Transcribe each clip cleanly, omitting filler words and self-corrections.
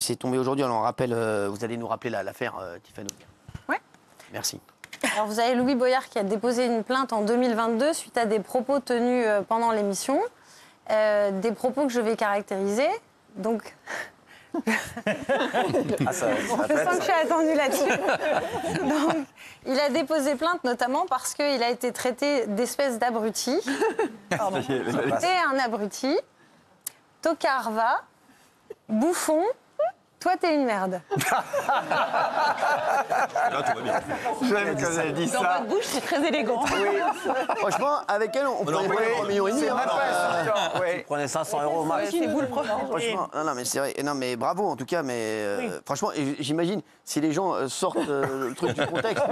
c'est tombé aujourd'hui. Alors, on rappelle, vous allez nous rappeler l'affaire Tiffany. Oui. Merci. Alors, vous avez Louis Boyard qui a déposé une plainte en 2022 suite à des propos tenus pendant l'émission. Des propos que je vais caractériser. Donc... je sens que je suis attendue là-dessus. Donc, il a déposé plainte notamment parce qu'il a été traité d'espèce d'abruti. T'es un abruti, tocard va, bouffon, toi t'es une merde. Là, tout va bien. J'aime que vous avez dit ça. Dans votre bouche, c'est très élégant. Franchement, avec elle, on pourrait prendre 3,5 millions. C'est même pas oui. Prenez 500 € max. C'est vous le prof. Franchement, non, mais c'est vrai. Non, mais bravo en tout cas. Mais franchement, j'imagine si les gens sortent le truc du contexte,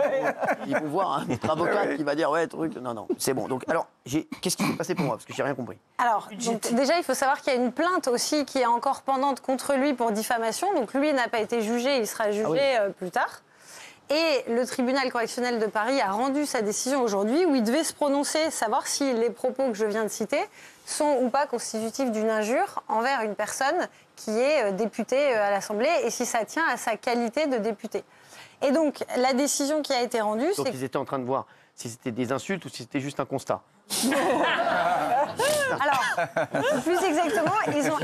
ils vont voir un avocat qui va dire ouais, truc. Non, c'est bon. Donc, alors, qu'est-ce qui s'est passé pour moi parce que j'ai rien compris. Alors, donc, déjà, il faut savoir qu'il y a une plainte aussi qui est encore pendante contre lui pour diffamation. Donc, lui n'a pas été jugé, il sera jugé plus tard. Et le tribunal correctionnel de Paris a rendu sa décision aujourd'hui où il devait se prononcer, savoir si les propos que je viens de citer sont ou pas constitutifs d'une injure envers une personne qui est députée à l'Assemblée et si ça tient à sa qualité de député. Et donc, la décision qui a été rendue, donc, ils étaient en train de voir si c'était des insultes ou si c'était juste un constat. Alors, plus exactement, ils ont...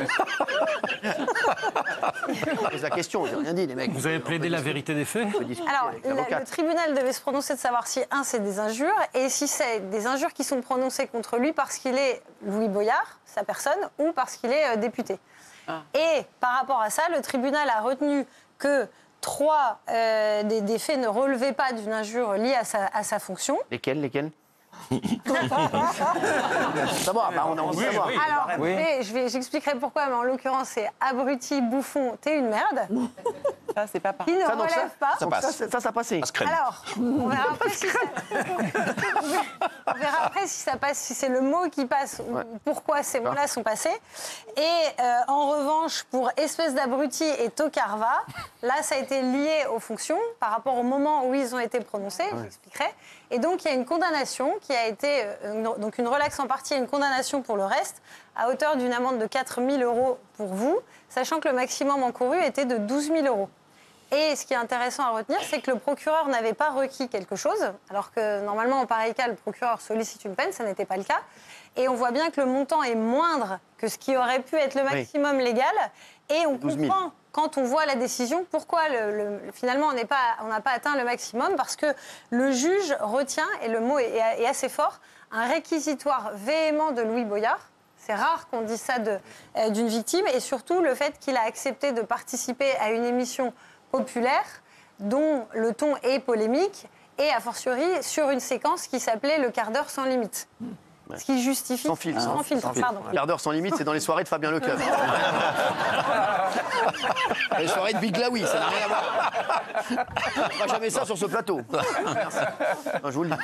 C'est la question, j'ai rien dit, les mecs. Vous avez plaidé la vérité des faits? Alors, le tribunal devait se prononcer de savoir si, c'est des injures, et si c'est des injures qui sont prononcées contre lui parce qu'il est Louis Boyard, sa personne, ou parce qu'il est député. Et par rapport à ça, le tribunal a retenu que 3 des faits ne relevaient pas d'une injure liée à sa fonction. Lesquels Savoir, on a envie de savoir. Alors, j'expliquerai pourquoi, mais en l'occurrence, c'est abruti, bouffon, t'es une merde. Ça, c'est pas Qui ne relève pas. Ça passe. Ça passait. Alors, on verra après si ça... on verra après si ça passe, si c'est le mot qui passe ou pourquoi ces mots-là sont passés. Et en revanche, pour espèce d'abruti et tocarva, là, ça a été lié aux fonctions par rapport au moment où ils ont été prononcés, j'expliquerai. Et donc, il y a une condamnation qui a été, donc une relaxe en partie et une condamnation pour le reste, à hauteur d'une amende de 4 000 € pour vous, sachant que le maximum encouru était de 12 000 €. Et ce qui est intéressant à retenir, c'est que le procureur n'avait pas requis quelque chose, alors que normalement, en pareil cas, le procureur sollicite une peine, ça n'était pas le cas. Et on voit bien que le montant est moindre que ce qui aurait pu être le maximum légal. Et on comprend, quand on voit la décision, pourquoi finalement on n'a pas atteint le maximum, parce que le juge retient, et le mot est assez fort, un réquisitoire véhément de Louis Boyard. C'est rare qu'on dise ça d'une victime, et surtout le fait qu'il a accepté de participer à une émission populaire dont le ton est polémique, et a fortiori sur une séquence qui s'appelait le quart d'heure sans limite. Ce qui justifie... Sans filtre. Pardon. Quart d'heure sans limite, c'est dans les soirées de Fabien Leclerc. Les soirées de Big Laoui, ça n'a rien à voir. On ne fera jamais ça sur ce plateau. Merci. Non, je vous le dis.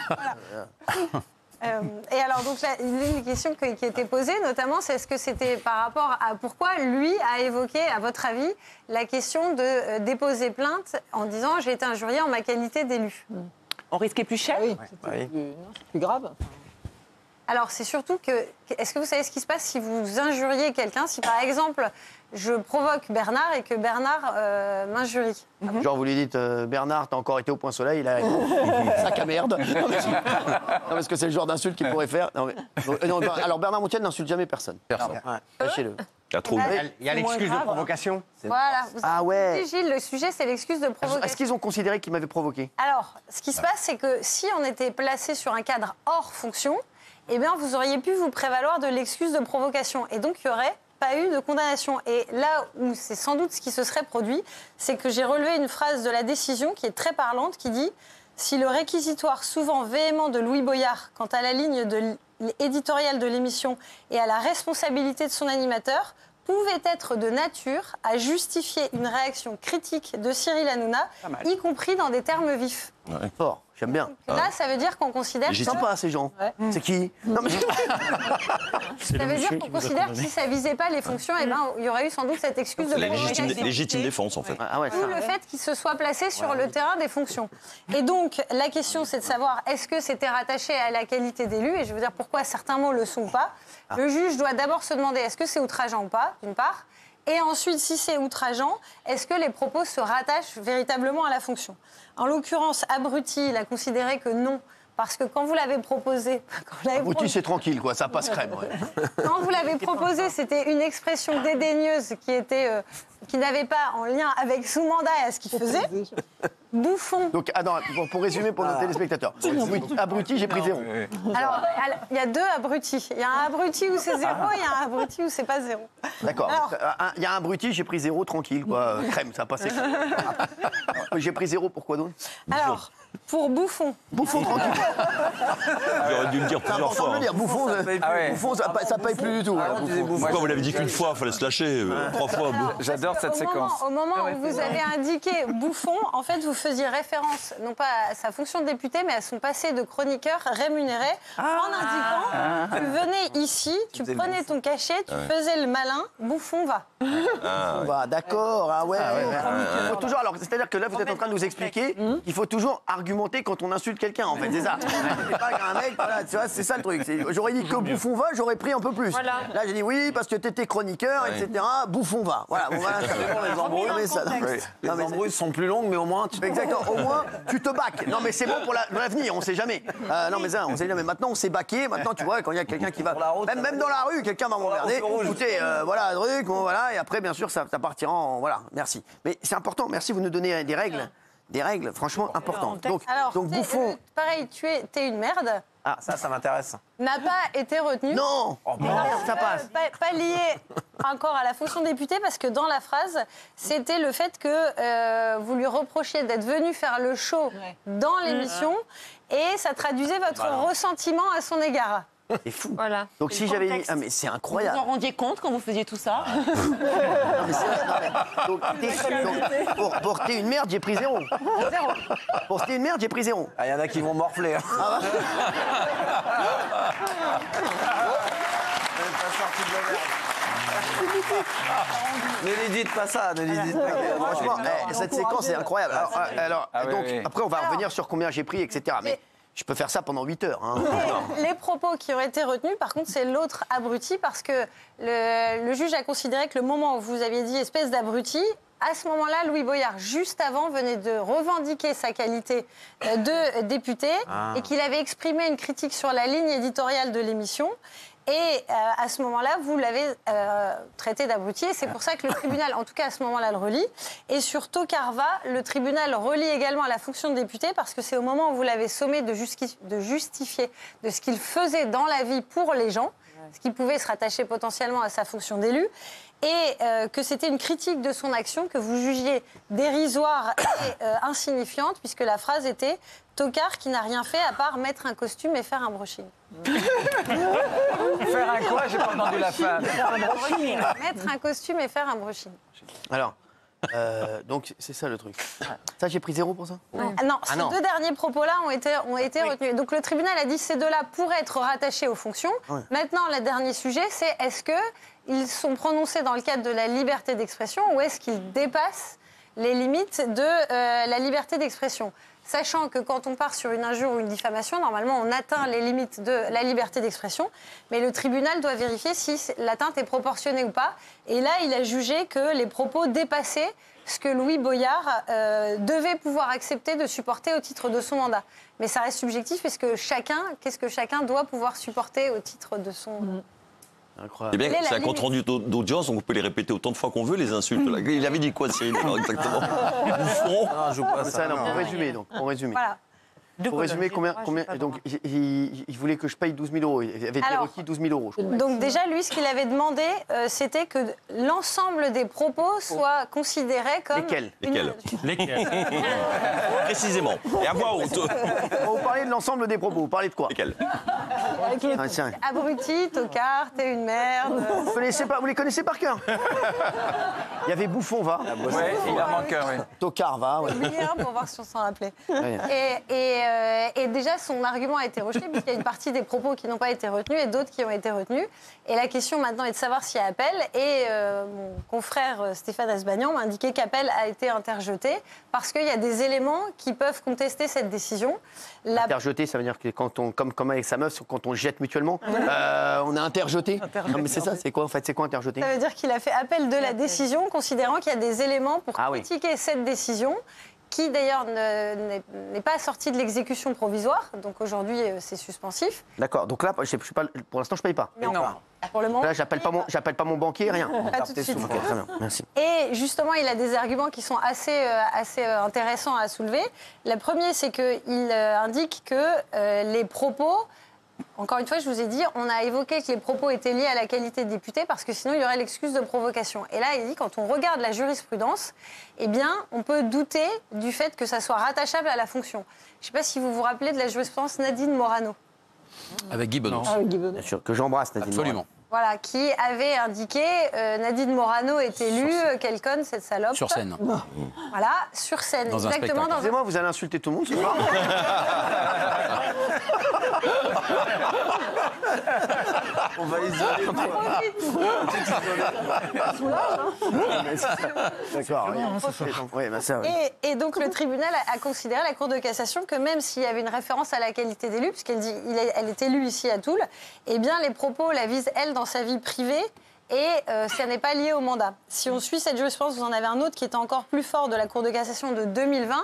Et alors, donc, une question qui était posée, notamment, c'est est-ce que c'était par rapport à pourquoi lui a évoqué, à votre avis, la question de déposer plainte en disant « j'ai été injurié en ma qualité d'élu ». On risquait plus cher? Oui. C'est plus grave. Alors, c'est surtout que... Est-ce que vous savez ce qui se passe si vous injuriez quelqu'un? Si, par exemple, je provoque Bernard et que Bernard m'injurie. Genre, vous lui dites Bernard, t'as encore été au Point Soleil, il a sac à merde. Non, parce que c'est le genre d'insulte qu'il pourrait faire. Alors, Bernard Montiel n'insulte jamais personne. Sachez-le. Il y a l'excuse de provocation. Voilà. Ah ouais. Gilles, le sujet, c'est l'excuse de provocation. Est-ce qu'ils ont considéré qu'il m'avait provoqué? Alors, ce qui se passe, c'est que si on était placé sur un cadre hors fonction, eh bien, vous auriez pu vous prévaloir de l'excuse de provocation. Et donc, il n'y aurait pas eu de condamnation. Et là où c'est sans doute ce qui se serait produit, c'est que j'ai relevé une phrase de la décision qui est très parlante, qui dit « Si le réquisitoire souvent véhément de Louis Boyard quant à la ligne éditoriale de l'émission et à la responsabilité de son animateur pouvait être de nature à justifier une réaction critique de Cyril Hanouna, y compris dans des termes vifs. » Fort, j'aime bien. Là, ça veut dire qu'on considère... C'est sympa, ces gens. C'est qui? Non, mais... Ça veut dire qu'on considère que si ça ne visait pas les fonctions, eh ben, il y aurait eu sans doute cette excuse de provocation. Légitime défense, en fait. Ou le fait qu'il se soit placé sur le terrain des fonctions. Et donc, la question, c'est de savoir est-ce que c'était rattaché à la qualité d'élu? Et je veux dire pourquoi certains mots le sont pas. Le juge doit d'abord se demander est-ce que c'est outrageant ou pas, d'une part. Et ensuite, si c'est outrageant, est-ce que les propos se rattachent véritablement à la fonction? En l'occurrence, abruti, il a considéré que non. Parce que quand vous l'avez proposé... Abruti, c'est tranquille, quoi, ça passe crème. Ouais. Quand vous l'avez proposé, c'était une expression dédaigneuse qui n'avait pas en lien avec sous-mandat et à ce qu'il faisait. Bouffon. Donc, pour résumer pour nos téléspectateurs. Abruti, j'ai pris 0. Alors, il y a 2 abrutis. Il y a un abruti où c'est 0, il y a un abruti où c'est pas 0. D'accord. Il y a un abruti, j'ai pris 0, tranquille, quoi. Crème, ça passait crème. J'ai pris 0, pourquoi donc? Alors, pour bouffon. Bouffon, tranquille. J'aurais dû le dire plusieurs fois. Dire, bouffon, bouffon, ça paye plus du tout. Pourquoi vous l'avez dit qu'une fois? Il fallait se lâcher. 3 fois. J'adore cette séquence. Au moment où vous avez indiqué bouffon, en fait, vous faisiez référence, non pas à sa fonction de député, mais à son passé de chroniqueur rémunéré, en indiquant, tu venais ici, tu prenais ton cachet, tu faisais le malin, bouffon va. On va, d'accord, ah ouais. Il faut toujours, alors, c'est-à-dire que là, vous êtes en train de nous expliquer qu'il faut toujours argumenter quand on insulte quelqu'un, en fait, c'est ça. C'est pas qu'un mec, voilà, tu vois, c'est ça le truc. J'aurais dit que bouffon va, j'aurais pris un peu plus. Voilà. Là, j'ai dit oui, parce que t'étais chroniqueur, etc. Bouffon va. Voilà, bon, voilà. Les embrouilles, les embrouilles sont plus longues, mais au moins tu... Exactement, au moins, tu te baques. Non, mais c'est bon pour l'avenir, on sait jamais. Non, mais ça, on sait jamais. Maintenant, on s'est baqué. Maintenant, tu vois, quand il y a quelqu'un qui va. Même dans la rue, quelqu'un va m'emmerder. Écoutez, voilà, truc, bon, voilà. Et après, bien sûr, ça partira en. Voilà, merci. Mais c'est important, merci, vous nous donnez des règles. Des règles, franchement, importantes. Donc bouffon. Pareil, t'es une merde. Ah, ça m'intéresse. N'a pas été retenu. Non, ça passe. Pas lié encore à la fonction de député, parce que dans la phrase, c'était le fait que vous lui reprochiez d'être venu faire le show dans l'émission, et ça traduisait votre ressentiment à son égard. C'est fou. Voilà. Donc si j'avais mis... Ah mais c'est Vous incroyable. vous en rendiez compte quand vous faisiez tout ça? Non, mais c'est vrai, non, mais- donc, pour t'es une merde, j'ai pris 0. Pour t'es une merde, j'ai pris 0. Ah, il y en a qui vont morfler. Hein. Ne lui dites pas ça, ne lui dites pas que... Franchement, cette séquence est incroyable. Donc, après, on va revenir sur combien j'ai pris, etc. Mais je peux faire ça pendant 8 heures. Hein. Les propos qui ont été retenus, par contre, c'est l'autre abruti, parce que le juge a considéré que le moment où vous aviez dit espèce d'abruti, à ce moment-là, Louis Boyard, juste avant, venait de revendiquer sa qualité de député et qu'il avait exprimé une critique sur la ligne éditoriale de l'émission. Et à ce moment-là, vous l'avez traité d'abruti. Et c'est pour ça que le tribunal, en tout cas à ce moment-là, le relie. Et sur Tokarva, le tribunal relie également à la fonction de député, parce que c'est au moment où vous l'avez sommé de justifier de ce qu'il faisait dans la vie pour les gens, ce qui pouvait se rattacher potentiellement à sa fonction d'élu, et que c'était une critique de son action que vous jugiez dérisoire et insignifiante, puisque la phrase était « Tocard qui n'a rien fait à part mettre un costume et faire un brushing ». Faire un quoi? J'ai pas entendu la fin. Mettre un costume et faire un brushing. Alors, donc c'est ça le truc. Ça, j'ai pris 0 pour ça? Non, ces deux derniers propos-là ont été retenus. Donc le tribunal a dit que ces deux-là pourraient être rattachés aux fonctions. Ouais. Maintenant, le dernier sujet, c'est est-ce qu'ils sont prononcés dans le cadre de la liberté d'expression ou est-ce qu'ils dépassent les limites de la liberté d'expression? Sachant que quand on part sur une injure ou une diffamation, normalement, on atteint les limites de la liberté d'expression, mais le tribunal doit vérifier si l'atteinte est proportionnée ou pas. Et là, il a jugé que les propos dépassaient ce que Louis Boyard devait pouvoir accepter de supporter au titre de son mandat. Mais ça reste subjectif, puisque qu'est-ce que chacun doit pouvoir supporter au titre de son... Incroyable. Eh bien, c'est un compte rendu d'audience, donc on peut les répéter autant de fois qu'on veut, les insultes. Là. Il avait dit quoi, Cyril, exactement? Bouffon. Non, je vois ça. Pour résumer, donc. Voilà. Pour résumer, combien donc, il voulait que je paye 12 000 euros. Il avait été requis 12 000 euros. Donc déjà, lui, ce qu'il avait demandé, c'était que l'ensemble des propos soient considérés comme... Lesquels? Lesquels? Précisément. Et à voix haute. Vous parlez de l'ensemble des propos. Vous parlez de quoi? Lesquels? Abruti, tocard, t'es une merde. Vous les connaissez par cœur? Il y avait Bouffon va. Oui, il en manque un, oui. Tocard va, oui. Oubliez un pour voir si on s'en rappelait. Et déjà, son argument a été rejeté, puisqu'il y a une partie des propos qui n'ont pas été retenus et d'autres qui ont été retenus. Et la question maintenant est de savoir s'il y a appel. Et mon confrère Stéphane Esbagnan m'a indiqué qu'appel a été interjeté, parce qu'il y a des éléments qui peuvent contester cette décision. Interjeté, ça veut dire que comme avec sa meuf, quand on se jette mutuellement. On a interjeté. Non, mais c'est ça, c'est quoi en fait? C'est quoi interjeté? Ça veut dire qu'il a fait appel de la décision, considérant qu'il y a des éléments pour Ah oui. critiquer cette décision, qui d'ailleurs n'est pas sortie de l'exécution provisoire. Donc aujourd'hui, c'est suspensif. D'accord, donc là, je suis pas, pour l'instant, je paye pas. Non. Pour le moment. Là, j'appelle pas mon banquier, rien. Pas tout de suite. Ok, très bien, merci. Et justement, il a des arguments qui sont assez intéressants à soulever. Le premier, c'est qu'il indique que les propos, encore une fois, je vous ai dit, on a évoqué que les propos étaient liés à la qualité de député parce que sinon, il y aurait l'excuse de provocation. Et là, il dit, quand on regarde la jurisprudence, eh bien, on peut douter du fait que ça soit rattachable à la fonction. Je ne sais pas si vous vous rappelez de la jurisprudence Nadine Morano. Avec Guy Bedos. Bien sûr, que j'embrasse, Nadine. Absolument. Voilà, qui avait indiqué Nadine Morano est élue, quelle conne cette salope. Sur scène. Voilà, sur scène, Dans un exactement. spectacle. Excusez-moi, vous allez insulter tout le monde ce soir? On va isoler. D'accord, oui, bah ça, oui. Et donc le tribunal a considéré, la Cour de cassation, que même s'il y avait une référence à la qualité d'élu, puisqu'elle dit elle est élue ici à Toul, eh bien les propos la visent, elle, dans sa vie privée, et ça n'est pas lié au mandat. Si on suit cette jurisprudence, vous en avez un autre qui était encore plus fort de la Cour de cassation de 2020,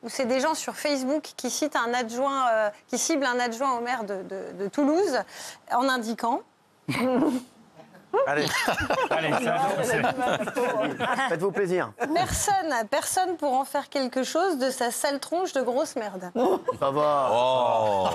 où c'est des gens sur Facebook qui citent un adjoint, qui ciblent un adjoint au maire de Toulouse, en indiquant... Allez. Faites-vous plaisir. Personne pour en faire quelque chose de sa sale tronche de grosse merde. Ça va. Oh,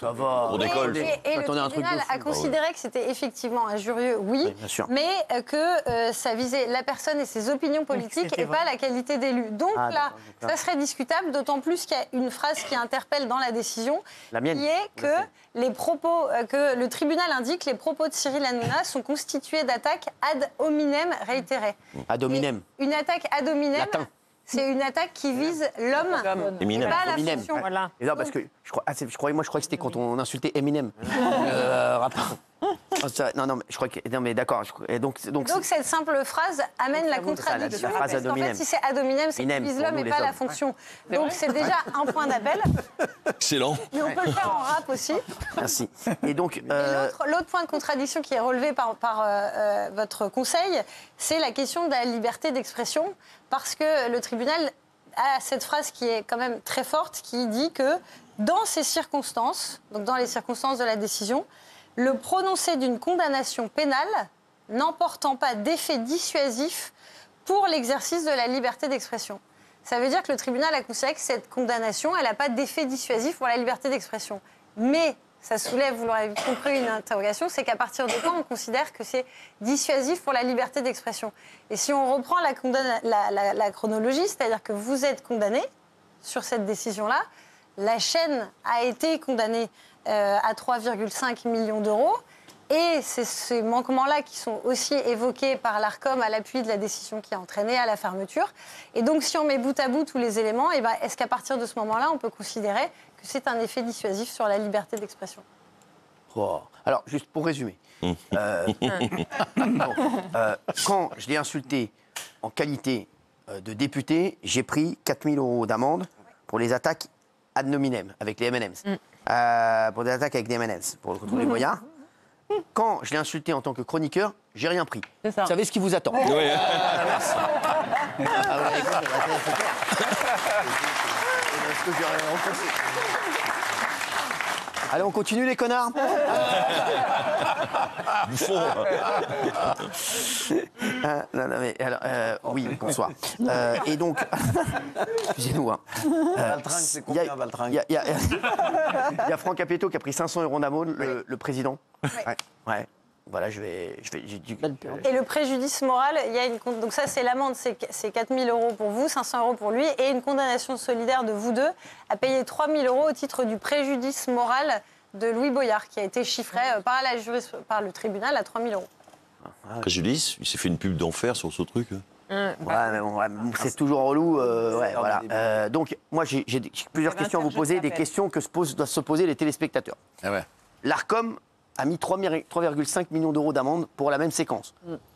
Ça va. On décolle. Et le Attendez, un truc de tribunal fou. a considéré que c'était effectivement injurieux, oui, bien sûr. mais que ça visait la personne et ses opinions politiques et pas la qualité d'élu. Donc Ah, là, d'accord. ça serait discutable, d'autant plus qu'il y a une phrase qui interpelle dans la décision, La mienne. qui est que les propos, que le tribunal indique les propos de Cyril Hanouna sont constitués d'attaques ad hominem réitérées. Ad hominem. Et une attaque ad hominem, Latin. c'est une attaque qui vise l'homme et Eminem. pas la Eminem. fonction. Voilà. Et non, parce que je croyais que c'était quand on insultait Eminem. Rapport. Non, mais je crois que. Non, mais d'accord. Et donc Cette simple phrase amène la ça, contradiction. la phrase Parce ad qu'en fait, hominem. si c'est ad hominem, c'est Hominem, qu'il vise pour l'homme nous, et les pas la hommes. fonction. Donc c'est déjà un point d'appel. Excellent. Mais on peut le faire en rap aussi. Merci. Et donc. Et l'autre point de contradiction qui est relevé par votre conseil, c'est la question de la liberté d'expression. Parce que le tribunal a cette phrase qui est quand même très forte, qui dit que dans ces circonstances, donc dans les circonstances de la décision, le prononcé d'une condamnation pénale n'emportant pas d'effet dissuasif pour l'exercice de la liberté d'expression. Ça veut dire que le tribunal a considéré que cette condamnation, elle n'a pas d'effet dissuasif pour la liberté d'expression. Mais ça soulève, vous l'aurez compris, une interrogation, c'est qu'à partir de quand on considère que c'est dissuasif pour la liberté d'expression. Et si on reprend la chronologie, c'est-à-dire que vous êtes condamné sur cette décision-là, la chaîne a été condamnée à 3,5 millions d'euros. Et c'est ces manquements-là qui sont aussi évoqués par l'ARCOM à l'appui de la décision qui a entraîné à la fermeture. Et donc, si on met bout à bout tous les éléments, eh ben, est-ce qu'à partir de ce moment-là, on peut considérer que c'est un effet dissuasif sur la liberté d'expression? Alors, juste pour résumer. Quand je l'ai insulté en qualité de député, j'ai pris 4 000 € d'amende pour les attaques ad nominem avec les M&M's. Pour des attaques avec des M&M's, pour contre les Boyards. Quand je l'ai insulté en tant que chroniqueur, j'ai rien pris. C'est ça. Vous savez ce qui vous attend. Oui. Merci. Vous avez compris, c'est clair. Est-ce que j'ai rencontré Allez, on continue les connards. Bouffon. Non, mais alors, oui, bonsoir. Et donc, excusez-nous. Hein. Baltringue, c'est combien, Baltringue? Il y a Franck Capetto qui a pris 500 € d'amende, le président. Ouais. Voilà, j'ai dû. Et le préjudice moral, il y a donc ça c'est l'amende, c'est 4 000 € pour vous, 500 € pour lui, et une condamnation solidaire de vous deux à payer 3 000 € au titre du préjudice moral de Louis Boyard, qui a été chiffré par le tribunal à 3 000 €. Préjudice, il s'est fait une pub d'enfer sur ce truc. Ouais, mais bon, c'est toujours relou. Voilà. Donc, moi, j'ai plusieurs questions à vous poser, des questions que doivent se poser les téléspectateurs. Ah ouais. L'ARCOM a mis 3,5 millions d'euros d'amende pour la même séquence.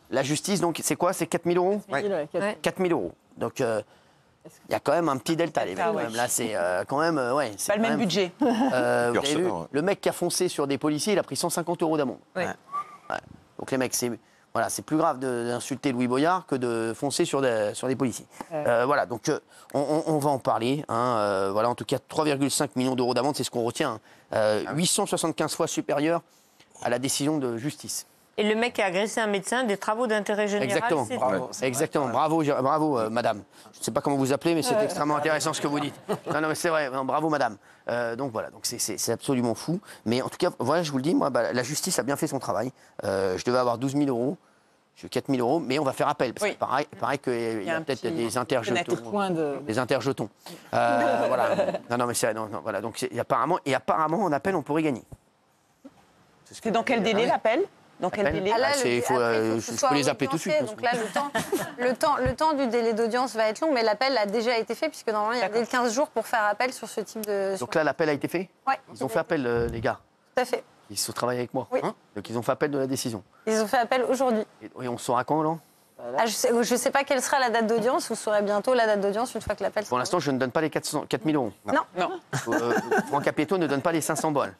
La justice, donc, c'est quoi? C'est 4 000 €? Ouais. 4 000 €. Donc, Il y a quand même un petit delta, les mecs. Ah quand ouais. même. Là, c'est quand même. Ouais, c'est Pas le quand même même- budget. Vous avez Curseur, vu, ouais. le mec qui a foncé sur des policiers, il a pris 150 € d'amende. Oui. Ouais. Donc les mecs, c'est plus grave d'insulter Louis Boyard que de foncer sur des policiers. Voilà, donc on va en parler. Hein, voilà, en tout cas, 3,5 millions d'euros d'amende, c'est ce qu'on retient. 875 fois supérieur à la décision de justice. Et le mec qui a agressé un médecin, des travaux d'intérêt général. Exactement. c'est- Bravo. Exactement. Bravo, madame. Je ne sais pas comment vous appelez, mais c'est extrêmement intéressant ce que vous dites. Non, mais c'est vrai. Non, bravo, madame. Donc voilà. Donc c'est absolument fou. Mais en tout cas, voilà, je vous le dis, moi, la justice a bien fait son travail. Je devais avoir 12 000 €. J'ai 4 000 €, mais on va faire appel. Parce que pareil qu'il y a un peut-être petit des interjetons. point de... Des interjetons. Voilà. Non, mais c'est non, voilà. Donc apparemment, en appel, on pourrait gagner. C'est dans quel délai l'appel? Dans quel Appel. délai? Ah, Après, je ce peux soit les appeler tout de suite. audiencé, Donc là, le temps du délai d'audience va être long, mais l'appel a déjà été fait, puisque normalement, il y a dès le 15 jours pour faire appel sur ce type de... Donc là, l'appel a été fait. Ouais, Ils ont fait appel, les gars. tout à fait. Ils se travaillent avec moi. Oui. Hein, donc ils ont fait appel de la décision. Ils ont fait appel aujourd'hui. Et on saura quand, là? Ah, je sais pas quelle sera la date d'audience, vous saurez bientôt la date d'audience une fois que l'appel sera... Pour l'instant, je ne donne pas les 4 000 €. Non. Franck Capieto ne donne pas les 500 balles.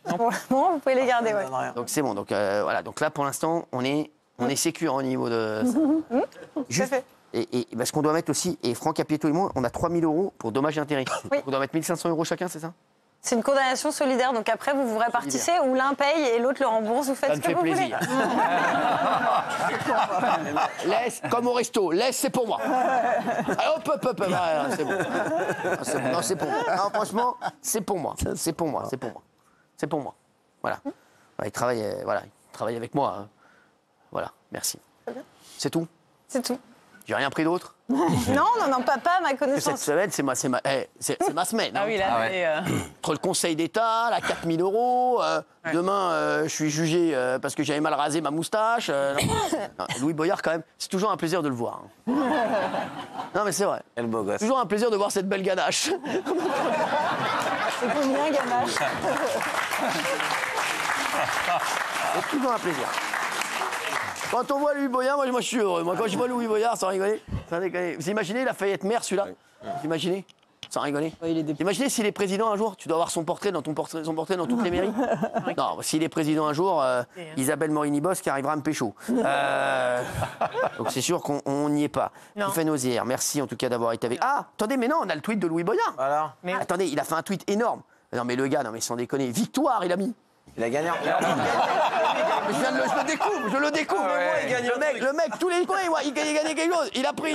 Bon, vous pouvez les garder, ouais. Donc c'est bon. Donc voilà. Donc là, pour l'instant, on est sécure au niveau de ça. Juste- fait. Et ce qu'on doit mettre aussi, et Franck Capieto et moi, on a 3 000 € pour dommages et intérêts. Oui. On doit mettre 1 500 € chacun, c'est ça? C'est une condamnation solidaire, donc après, vous vous répartissez, ou l'un paye et l'autre le rembourse, vous faites Ça ce me que fait vous plaisir. Laisse, comme au resto, laisse, c'est pour moi. Allez, hop, voilà, c'est bon. Non, c'est pour moi. Non, franchement, c'est pour moi. C'est pour moi. C'est pour moi. Voilà. Il travaille avec moi. Hein. Voilà, merci. C'est tout? C'est tout. J'ai rien pris d'autre? Non, papa, à ma Cette connaissance. semaine, c'est ma semaine. Ah hein. oui, là, c'est, Entre le Conseil d'État, la 4 000 €, demain, je suis jugé parce que j'avais mal rasé ma moustache. Non, Louis Boyard, quand même, c'est toujours un plaisir de le voir. Hein. Non, mais c'est vrai. Quel beau gosse. Toujours un plaisir de voir cette belle ganache. C'est combien, ganache? C'est toujours un plaisir. Quand on voit Louis Boyard, moi je suis heureux. Moi, quand je vois Louis Boyard, sans rigoler, sans déconner. Vous imaginez, il a failli être maire, celui-là? Vous imaginez? Sans rigoler. Imaginez s'il est président un jour, tu dois avoir son portrait dans toutes les mairies. Non, s'il est président un jour, Isabelle Morini-Bosse qui arrivera à me pécho. Donc c'est sûr qu'on n'y est pas. Stéphane Ozière, merci en tout cas d'avoir été avec. Ah, attendez, mais non, on a le tweet de Louis Boyard. Alors, Attendez, il a fait un tweet énorme. Non mais le gars, non mais sans déconner, victoire, il a mis. il a gagné. Je le découvre. Le mec, tous les coins, il gagnait quelque chose. Il a pris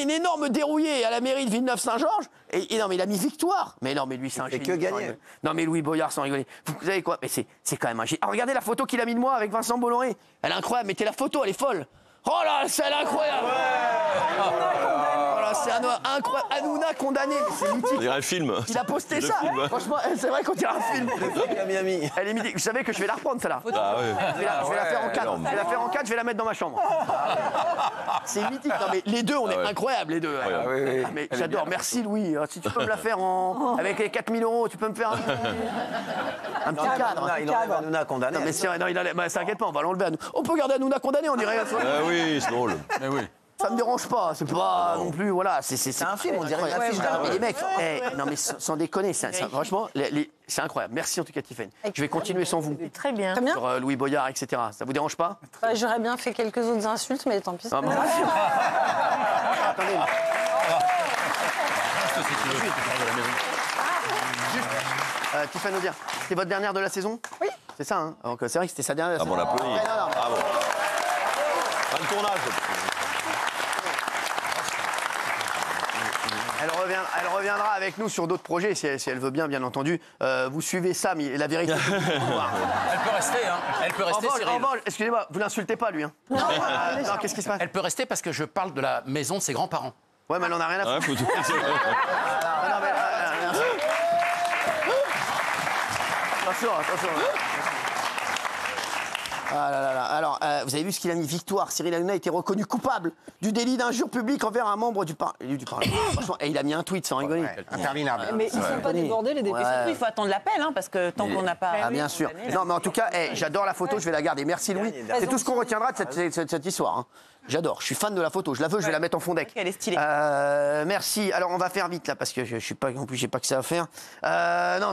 une énorme dérouillée à la mairie de Villeneuve-Saint-Georges. Et non, mais il a mis victoire. Mais non, mais lui, c'est un fait génie. que gagner. Sans rigoler. Non, mais Louis Boyard, sans rigoler. Vous savez quoi? Mais c'est quand même un génie. Ah, regardez la photo qu'il a mis de moi avec Vincent Bolloré. Elle est incroyable. Mettez la photo, elle est folle. Oh là, c'est incroyable. Voilà, c'est incroyable. Hanouna condamné. Mais c'est On mythique. dirait un film. Il a posté Le ça. film. Franchement, c'est vrai qu'on dirait un film. À Miami. Elle est mythique. Vous savez que je vais la reprendre, celle-là. Ah ouais. Je vais la faire en 4. énorme. Je vais la faire en 4, je vais la mettre dans ma chambre. C'est mythique. Non, mais les deux, on est ouais. incroyables, les deux. Ouais, Ah, oui, oui. mais j'adore. Merci, Louis. Si tu peux me la faire avec les 4 000 €, tu peux me faire un petit cadre. Il enlève Hanouna condamné. Non, mais c'est vrai, non, t'inquiète pas, on va l'enlever. On peut garder Hanouna condamné, on dirait. Ah oui, c'est drôle. Mais oui. Ça me dérange pas, c'est pas non plus, voilà. C'est un film, on dirait une affiche. Non, mais les mecs, non mais sans déconner, franchement, c'est incroyable. Merci en tout cas, Tiffany. Je vais continuer sans vous. Très bien. Très bien. Sur Louis Boyard, etc. Ça vous dérange pas? Bah, j'aurais bien fait quelques autres insultes, mais tant pis. Ah, bon. Attendez. Tiffany Audier, c'était votre dernière de la saison? Oui. C'est ça, hein? Donc c'est vrai que c'était sa dernière. Ah bon, on l'applaudit. Ouais, non. Bravo. Pas de tournage. Elle reviendra avec nous sur d'autres projets, si elle veut bien entendu. Vous suivez Sam, la vérité. Elle peut rester, hein. Elle peut rester, Cyril. En revanche, excusez-moi, vous l'insultez pas, lui. Hein. Non, qu'est-ce qui se passe? Elle peut rester parce que je parle de la maison de ses grands-parents. Ouais, mais elle en a rien à Ouais, foutre. faut tout- Ah, non, mais, attention. Ah là là là. Alors, vous avez vu ce qu'il a mis? Victoire. Cyril Hanouna a été reconnu coupable du délit d'injure publique envers un membre du Parlement. Franchement, et il a mis un tweet sans rigoler. Interminable. Mais ils ne sont pas débordés, les députés. Ouais. Il faut attendre l'appel, hein, parce que tant qu'on n'a pas. Ah, bien sûr. Non, mais en tout cas, j'adore la photo, je vais la garder. Merci Louis. C'est tout ce qu'on retiendra de cette histoire. Hein. J'adore, je suis fan de la photo. Je la veux, je vais la mettre en fond deck. Elle est stylée. Merci. Alors, on va faire vite là, parce que je suis pas, en plus, j'ai pas que ça à faire. Non.